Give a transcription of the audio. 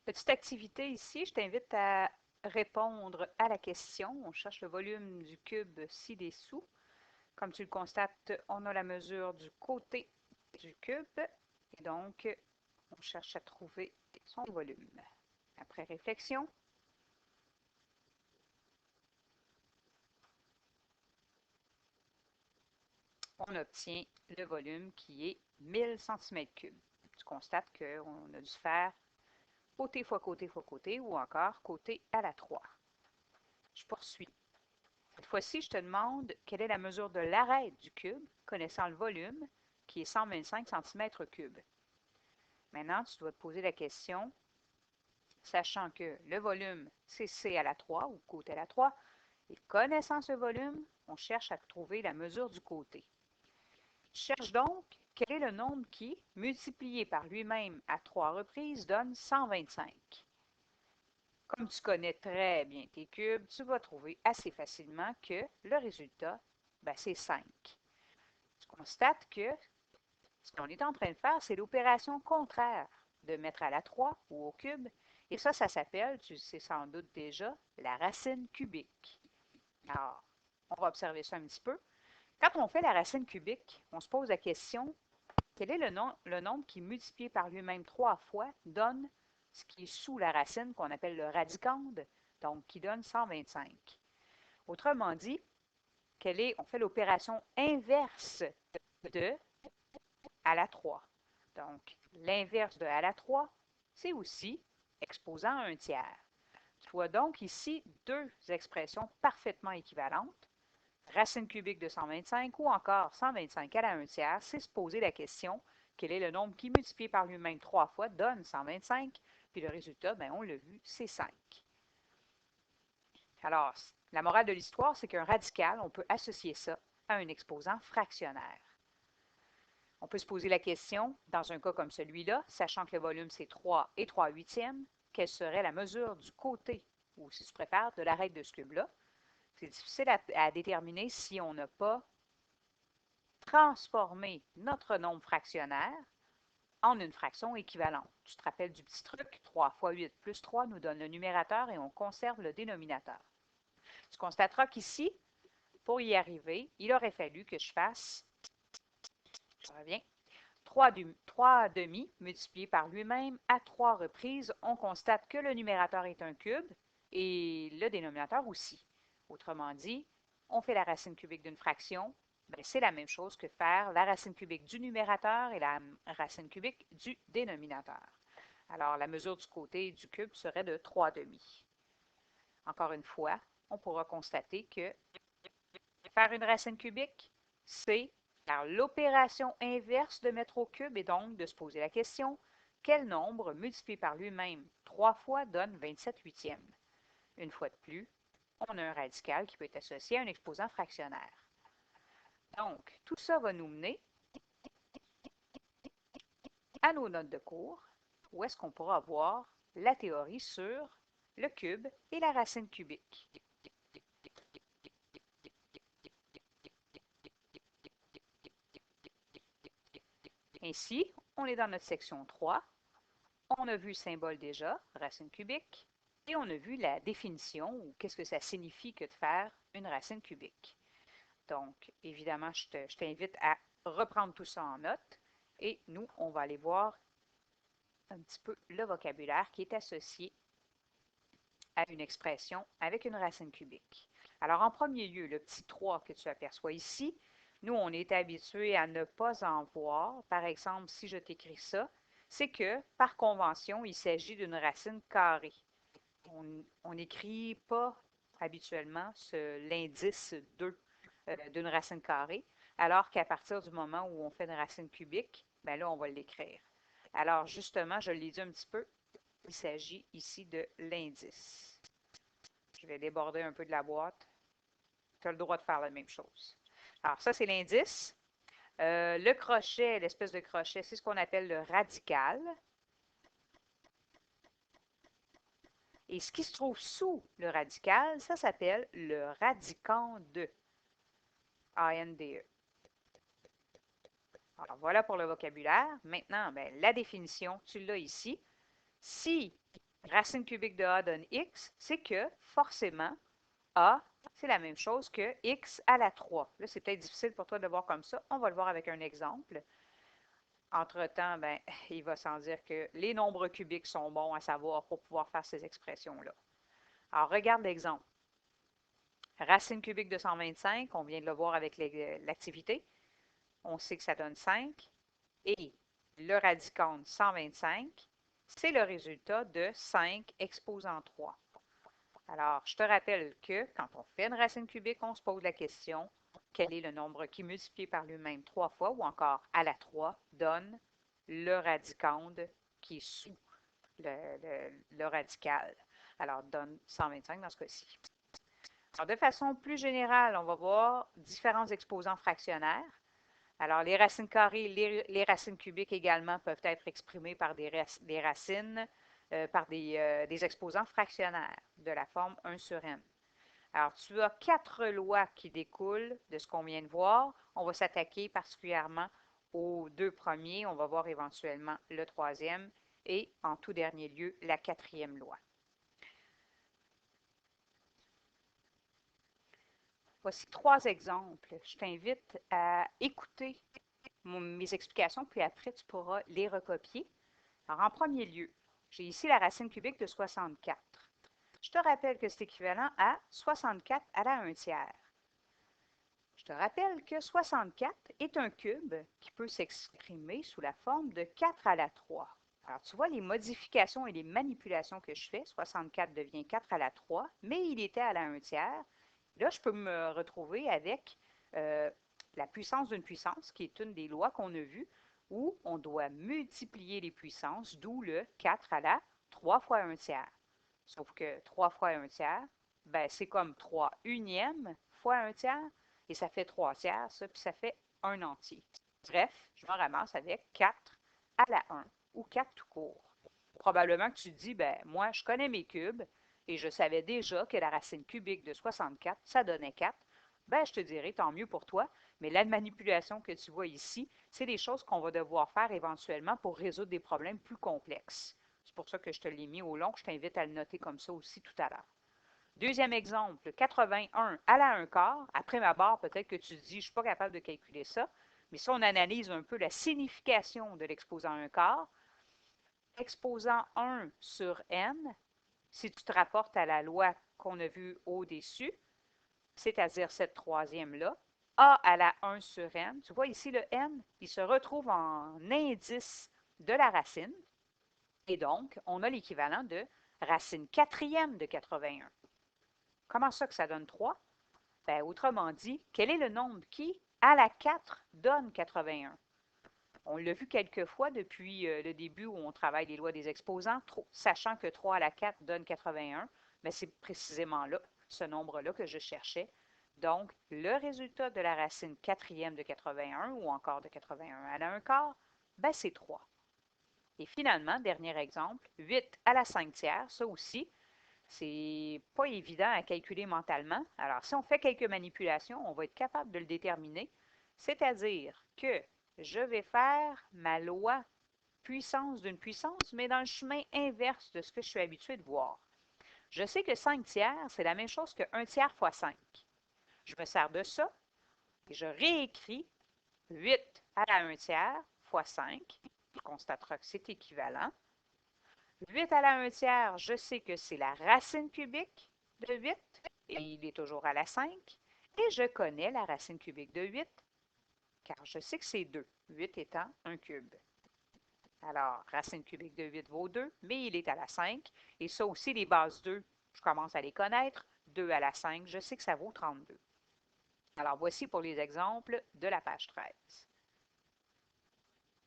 Petite activité ici, je t'invite à répondre à la question. On cherche le volume du cube ci-dessous. Comme tu le constates, on a la mesure du côté du cube et donc on cherche à trouver son volume. Après réflexion, on obtient le volume qui est 1000 cm3. Tu constates qu'on a dû faire côté fois côté fois côté ou encore côté à la 3. Je poursuis. Cette fois-ci, je te demande quelle est la mesure de l'arête du cube, connaissant le volume, qui est 125 cm3. Maintenant, tu dois te poser la question, sachant que le volume, c'est C à la 3 ou côté à la 3, et connaissant ce volume, on cherche à trouver la mesure du côté. Cherche donc quel est le nombre qui, multiplié par lui-même à 3 reprises, donne 125. Comme tu connais très bien tes cubes, tu vas trouver assez facilement que le résultat, c'est 5. Tu constates que ce qu'on est en train de faire, c'est l'opération contraire de mettre à la 3 ou au cube. Et ça s'appelle, tu le sais sans doute déjà, la racine cubique. Alors, on va observer ça un petit peu. Quand on fait la racine cubique, on se pose la question, quel est le nombre qui, multiplié par lui-même 3 fois, donne ce qui est sous la racine, qu'on appelle le radicande, donc qui donne 125. Autrement dit, on fait l'opération inverse de à la 3. Donc, l'inverse de à la 3, c'est aussi exposant à un tiers. Tu vois donc ici deux expressions parfaitement équivalentes. Racine cubique de 125 ou encore 125 à la 1 tiers, c'est se poser la question, quel est le nombre qui, multiplié par lui-même 3 fois, donne 125, puis le résultat, on l'a vu, c'est 5. Alors, la morale de l'histoire, c'est qu'un radical, on peut associer ça à un exposant fractionnaire. On peut se poser la question, dans un cas comme celui-là, sachant que le volume c'est 3 et 3 huitièmes, quelle serait la mesure du côté, ou si tu préfères, de l'arête de ce cube-là? C'est difficile à déterminer si on n'a pas transformé notre nombre fractionnaire en une fraction équivalente. Tu te rappelles du petit truc, 3 fois 8 plus 3 nous donne le numérateur et on conserve le dénominateur. Tu constateras qu'ici, pour y arriver, il aurait fallu que je fasse, je reviens, 3 demi multiplié par lui-même à 3 reprises, on constate que le numérateur est un cube et le dénominateur aussi. Autrement dit, on fait la racine cubique d'une fraction, c'est la même chose que faire la racine cubique du numérateur et la racine cubique du dénominateur. Alors, la mesure du côté du cube serait de 3 demi. Encore une fois, on pourra constater que faire une racine cubique, c'est faire l'opération inverse de mettre au cube et donc de se poser la question, quel nombre multiplié par lui-même 3 fois donne 27 huitièmes? Une fois de plus, on a un radical qui peut être associé à un exposant fractionnaire. Donc, tout ça va nous mener à nos notes de cours, où est-ce qu'on pourra voir la théorie sur le cube et la racine cubique. Ainsi, on est dans notre section 3. On a vu le symbole déjà, racine cubique, et on a vu la définition, ou qu'est-ce que ça signifie que de faire une racine cubique. Donc, évidemment, je t'invite à reprendre tout ça en note, et nous, on va aller voir un petit peu le vocabulaire qui est associé à une expression avec une racine cubique. Alors, en premier lieu, le petit 3 que tu aperçois ici, nous, on est habitué à ne pas en voir. Par exemple, si je t'écris ça, c'est que, par convention, il s'agit d'une racine carrée. On n'écrit pas habituellement l'indice 2 d'une racine carrée, alors qu'à partir du moment où on fait une racine cubique, là, on va l'écrire. Alors, justement, je l'ai dit un petit peu, il s'agit ici de l'indice. Je vais déborder un peu de la boîte. Tu as le droit de faire la même chose. Alors, ça, c'est l'indice. Le crochet, l'espèce de crochet, c'est ce qu'on appelle le radical. Et ce qui se trouve sous le radical, ça s'appelle le radicande. A-N-D-E. Alors, voilà pour le vocabulaire. Maintenant, la définition, tu l'as ici. Si racine cubique de a donne x, c'est que forcément, a, c'est la même chose que x à la 3. Là, c'est peut-être difficile pour toi de le voir comme ça. On va le voir avec un exemple. Entre-temps, ben, il va sans dire que les nombres cubiques sont bons à savoir pour pouvoir faire ces expressions-là. Alors, regarde l'exemple. Racine cubique de 125, on vient de le voir avec l'activité. On sait que ça donne 5. Et le radicand 125, c'est le résultat de 5 exposant 3. Alors, je te rappelle que quand on fait une racine cubique, on se pose la question, quel est le nombre qui, multiplié par lui-même 3 fois, ou encore à la 3, donne le radicand qui est sous le radical. Alors, donne 125 dans ce cas-ci. Alors, de façon plus générale, on va voir différents exposants fractionnaires. Alors, les racines carrées, les racines cubiques également peuvent être exprimées par des racines, par des exposants fractionnaires de la forme 1 sur n. Alors, tu as 4 lois qui découlent de ce qu'on vient de voir. On va s'attaquer particulièrement aux 2 premiers. On va voir éventuellement le 3e et, en tout dernier lieu, la 4e loi. Voici 3 exemples. Je t'invite à écouter mes explications, puis après, tu pourras les recopier. Alors, en premier lieu, j'ai ici la racine cubique de 64. Je te rappelle que c'est équivalent à 64 à la 1 tiers. Je te rappelle que 64 est un cube qui peut s'exprimer sous la forme de 4 à la 3. Alors, tu vois les modifications et les manipulations que je fais. 64 devient 4 à la 3, mais il était à la 1 tiers. Là, je peux me retrouver avec la puissance d'une puissance, qui est une des lois qu'on a vues, où on doit multiplier les puissances, d'où le 4 à la 3 fois 1 tiers. Sauf que 3 fois 1 tiers, ben, c'est comme 3 unièmes fois 1 tiers, et ça fait 3 tiers, ça, puis ça fait 1 entier. Bref, je me ramasse avec 4 à la 1, ou 4 tout court. Probablement que tu te dis, ben, moi, je connais mes cubes, et je savais déjà que la racine cubique de 64, ça donnait 4. Ben, je te dirais, tant mieux pour toi, mais la manipulation que tu vois ici, c'est des choses qu'on va devoir faire éventuellement pour résoudre des problèmes plus complexes. C'est pour ça que je te l'ai mis au long. Je t'invite à le noter comme ça aussi tout à l'heure. Deuxième exemple, 81 à la 1 quart. Après ma barre, peut-être que tu te dis, je ne suis pas capable de calculer ça. Mais si on analyse un peu la signification de l'exposant 1 quart, exposant 1 sur n, si tu te rapportes à la loi qu'on a vue au-dessus, c'est-à-dire cette troisième-là, a à la 1 sur n, tu vois ici le n, il se retrouve en indice de la racine. Et donc, on a l'équivalent de racine quatrième de 81. Comment ça que ça donne 3? Ben, autrement dit, quel est le nombre qui, à la 4, donne 81? On l'a vu quelques fois depuis le début où on travaille les lois des exposants, sachant que 3 à la 4 donne 81, mais c'est précisément là, ce nombre-là que je cherchais. Donc, le résultat de la racine quatrième de 81 ou encore de 81 à la 1 quart, ben, c'est 3. Et finalement, dernier exemple, 8 à la 5 tiers, ça aussi, c'est pas évident à calculer mentalement. Alors, si on fait quelques manipulations, on va être capable de le déterminer. C'est-à-dire que je vais faire ma loi puissance d'une puissance, mais dans le chemin inverse de ce que je suis habitué de voir. Je sais que 5 tiers, c'est la même chose que 1 tiers fois 5. Je me sers de ça et je réécris 8 à la 1 tiers fois 5. Tu constateras que c'est équivalent. 8 à la 1 tiers, je sais que c'est la racine cubique de 8, et il est toujours à la 5. Et je connais la racine cubique de 8, car je sais que c'est 2, 8 étant un cube. Alors, racine cubique de 8 vaut 2, mais il est à la 5. Et ça aussi, les bases 2, je commence à les connaître. 2 à la 5, je sais que ça vaut 32. Alors, voici pour les exemples de la page 13.